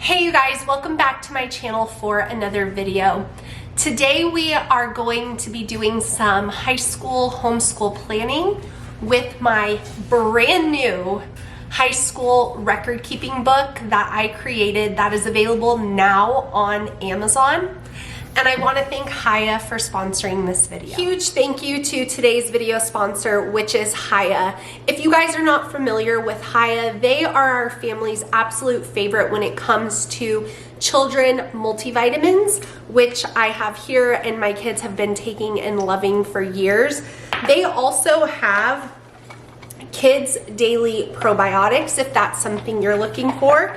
Hey you guys, welcome back to my channel for another video. Today we are going to be doing some high school homeschool planning with my brand new high school record keeping book that I created that is available now on Amazon. And I want to thank Hiya for sponsoring this video. Huge thank you to today's video sponsor, which is Hiya. If you guys are not familiar with Hiya, they are our family's absolute favorite when it comes to children multivitamins, which I have here and my kids have been taking and loving for years. They also have kids daily probiotics if that's something you're looking for.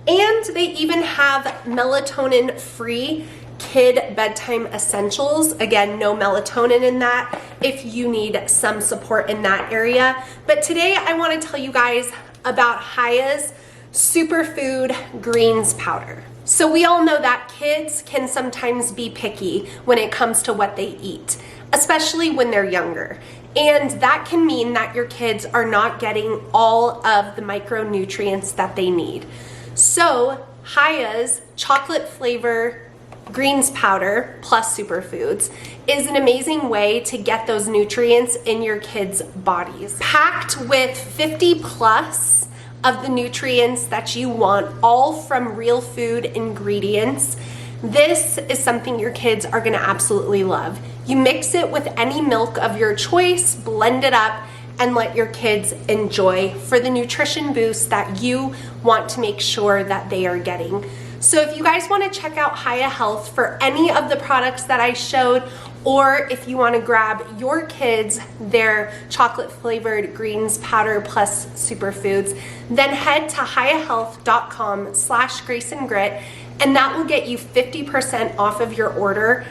And they even have melatonin free kid bedtime essentials. Again, no melatonin in that if you need some support in that area. But today I want to tell you guys about Hiya's superfood greens powder. So we all know that kids can sometimes be picky when it comes to what they eat, especially when they're younger. And that can mean that your kids are not getting all of the micronutrients that they need. So Hiya's chocolate flavor greens powder plus superfoods is an amazing way to get those nutrients in your kids' bodies. Packed with 50 plus of the nutrients that you want, all from real food ingredients. This is something your kids are gonna absolutely love. You mix it with any milk of your choice, blend it up, and let your kids enjoy for the nutrition boost that you want to make sure that they are getting. So if you guys want to check out Hiya Health for any of the products that I showed, or if you want to grab your kids their chocolate flavored greens powder plus superfoods, then head to hiyahealth.com/graceandgrit, and that will get you 50% off of your order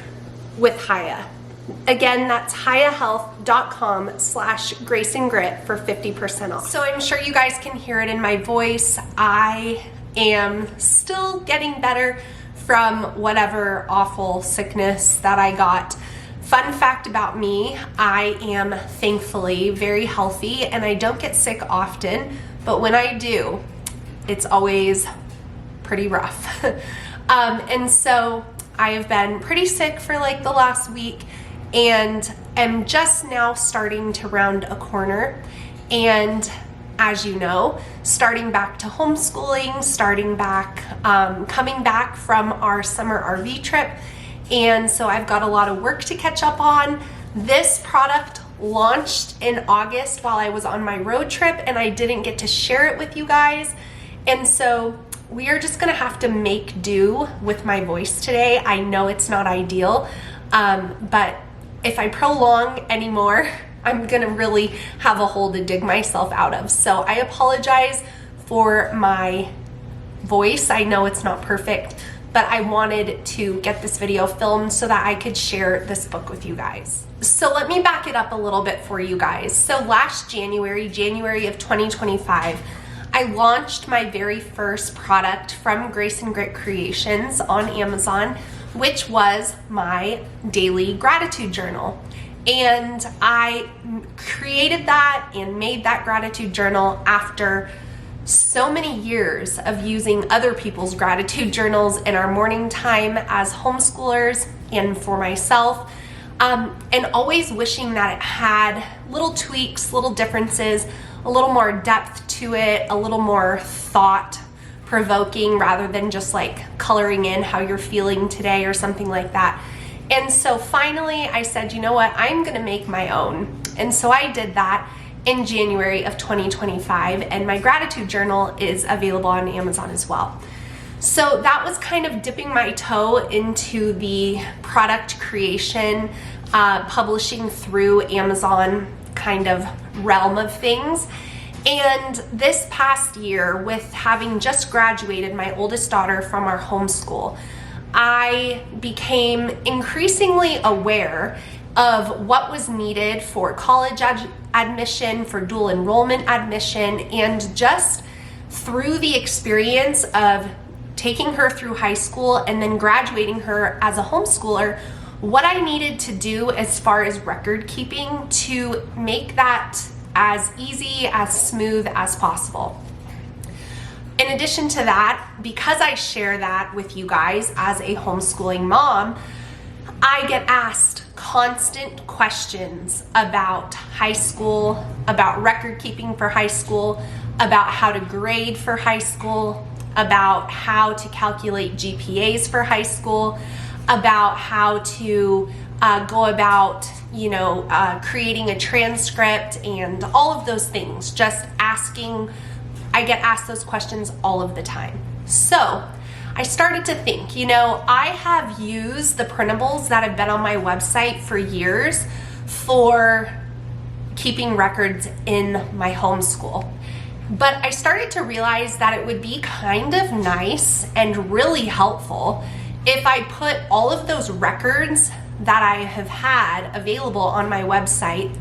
with Hiya. Again, that's hiyahealth.com/graceandgrit for 50% off. So I'm sure you guys can hear it in my voice. I am still getting better from whatever awful sickness that I got. Fun fact about me, I am thankfully very healthy and I don't get sick often, but when I do, it's always pretty rough. And so I have been pretty sick for like the last week and am just now starting to round a corner. And as you know, starting back to homeschooling, coming back from our summer RV trip. And so I've got a lot of work to catch up on. This product launched in August while I was on my road trip and I didn't get to share it with you guys. And so we are just gonna have to make do with my voice today. I know it's not ideal, but if I prolong anymore, I'm gonna really have a hole to dig myself out of. So I apologize for my voice. I know it's not perfect, but I wanted to get this video filmed so that I could share this book with you guys. So let me back it up a little bit for you guys. So last January of 2025, I launched my very first product from Grace and Grit Creations on Amazon, which was my daily gratitude journal. And I created that and made that gratitude journal after so many years of using other people's gratitude journals in our morning time as homeschoolers and for myself, and always wishing that it had little tweaks, little differences, a little more depth to it, a little more thought provoking rather than just like coloring in how you're feeling today or something like that. And so finally I said, you know what, I'm gonna make my own. And so I did that in January of 2025, and my gratitude journal is available on Amazon as well. So that was kind of dipping my toe into the product creation, publishing through Amazon kind of realm of things. And this past year, with having just graduated my oldest daughter from our homeschool, I became increasingly aware of what was needed for college admission, for dual enrollment admission, and just through the experience of taking her through high school and then graduating her as a homeschooler, what I needed to do as far as record keeping to make that as easy, as smooth as possible. In addition to that, because I share that with you guys as a homeschooling mom, I get asked constant questions about high school, about record keeping for high school, about how to grade for high school, about how to calculate GPAs for high school, about how to go about, creating a transcript and all of those things. I get asked those questions all of the time. So I started to think, I have used the printables that have been on my website for years for keeping records in my homeschool. But I started to realize that it would be kind of nice and really helpful if I put all of those records that I have had available on my website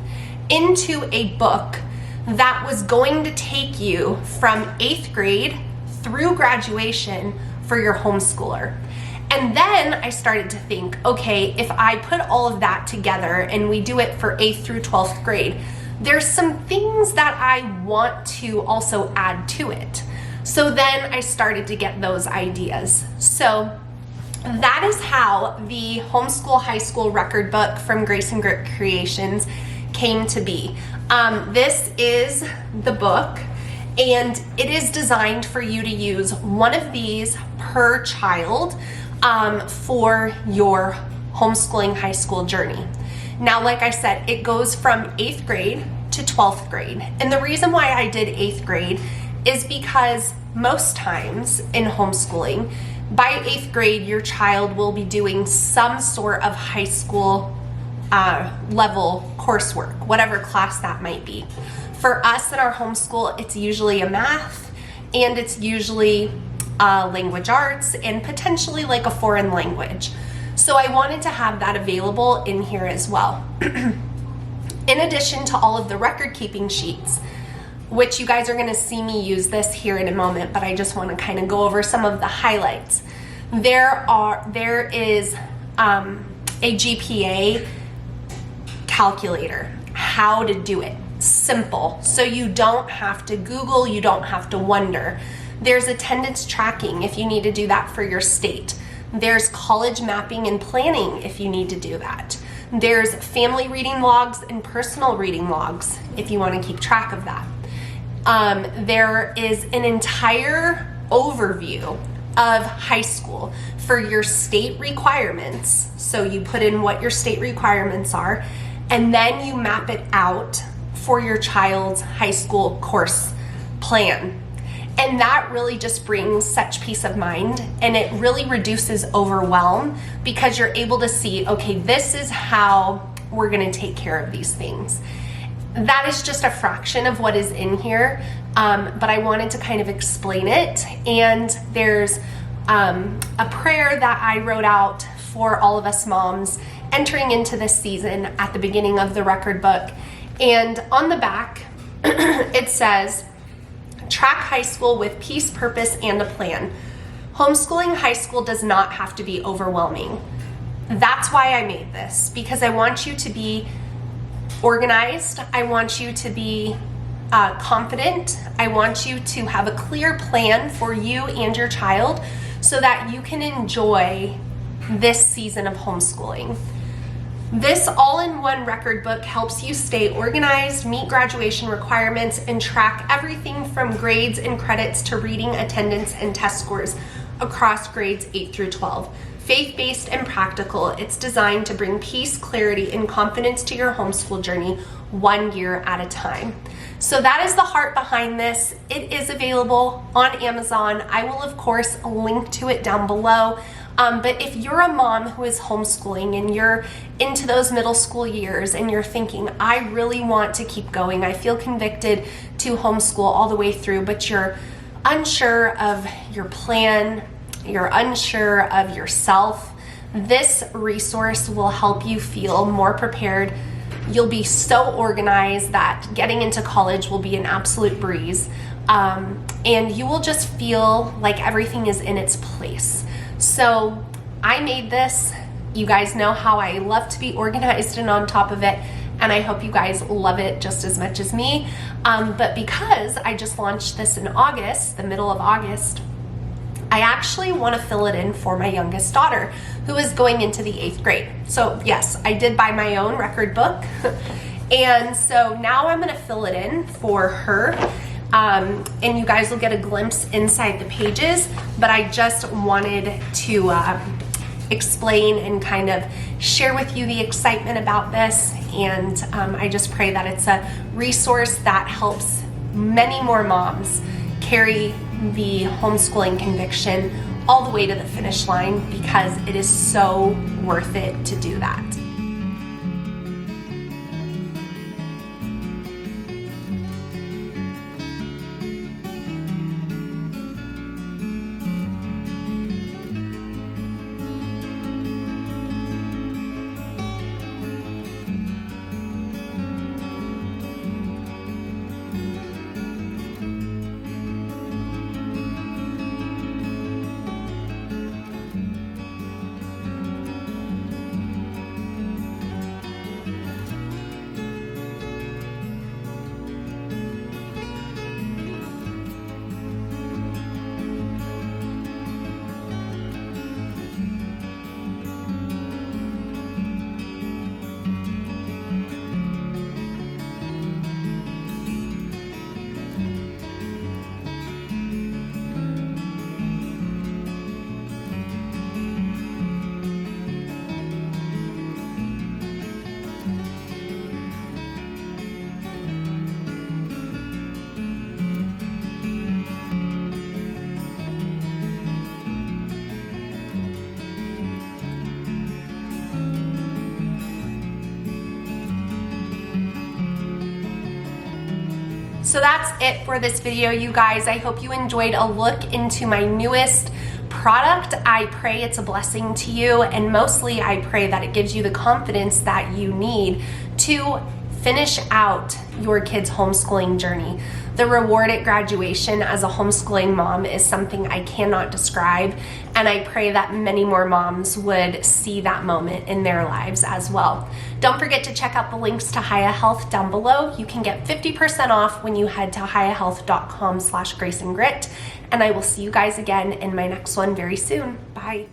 into a book that was going to take you from 8th grade through graduation for your homeschooler. And then I started to think, okay, if I put all of that together and we do it for 8th through 12th grade, there's some things that I want to also add to it. So then I started to get those ideas. So that is how the Homeschool High School record book from Grace and Grit Creations came to be. This is the book, and it is designed for you to use one of these per child for your homeschooling high school journey. Now, like I said, it goes from 8th grade to 12th grade. And the reason why I did 8th grade is because most times in homeschooling, by 8th grade, your child will be doing some sort of high school level coursework, whatever class that might be. For us in our homeschool, it's usually a math, and it's usually language arts, and potentially like a foreign language. So I wanted to have that available in here as well. In addition to all of the record keeping sheets, which you guys are going to see me use this here in a moment, but I just want to kind of go over some of the highlights. There is a GPA calculator, how to do it, simple, so you don't have to Google, you don't have to wonder. There's attendance tracking if you need to do that for your state. There's college mapping and planning if you need to do that. There's family reading logs and personal reading logs if you want to keep track of that. There is an entire overview of high school for your state requirements. So you put in what your state requirements are, and then you map it out for your child's high school course plan. And that really just brings such peace of mind, and it really reduces overwhelm because you're able to see, okay, this is how we're going to take care of these things. That is just a fraction of what is in here, but I wanted to kind of explain it. And there's a prayer that I wrote out for all of us moms entering into this season at the beginning of the record book. And on the back, it says, track high school with peace, purpose, and a plan. Homeschooling high school does not have to be overwhelming. That's why I made this, because I want you to be organized. I want you to be confident. I want you to have a clear plan for you and your child so that you can enjoy this season of homeschooling. This all-in-one record book helps you stay organized, meet graduation requirements, and track everything from grades and credits to reading, attendance, and test scores across grades 8 through 12. Faith-based and practical, it's designed to bring peace, clarity, and confidence to your homeschool journey 1 year at a time. So that is the heart behind this. It is available on Amazon. I will, of course, link to it down below. But if you're a mom who is homeschooling and you're into those middle school years and you're thinking, I really want to keep going, I feel convicted to homeschool all the way through, but you're unsure of your plan, you're unsure of yourself, this resource will help you feel more prepared. You'll be so organized that getting into college will be an absolute breeze. And you will just feel like everything is in its place. So I made this. You guys know how I love to be organized and on top of it, and and I hope you guys love it just as much as me. But because I just launched this in August, the middle of August, I actually want to fill it in for my youngest daughter, who is going into the 8th grade. So yes, I did buy my own record book. And so now I'm going to fill it in for her. And you guys will get a glimpse inside the pages, but I just wanted to explain and kind of share with you the excitement about this. And I just pray that it's a resource that helps many more moms carry the homeschooling conviction all the way to the finish line, because it is so worth it to do that. So that's it for this video, you guys. I hope you enjoyed a look into my newest product. I pray it's a blessing to you, and mostly I pray that it gives you the confidence that you need to finish out your kids' homeschooling journey. The reward at graduation as a homeschooling mom is something I cannot describe, and I pray that many more moms would see that moment in their lives as well. Don't forget to check out the links to Hiya Health down below. You can get 50% off when you head to hiyahealth.com/graceandgrit, and I will see you guys again in my next one very soon. Bye.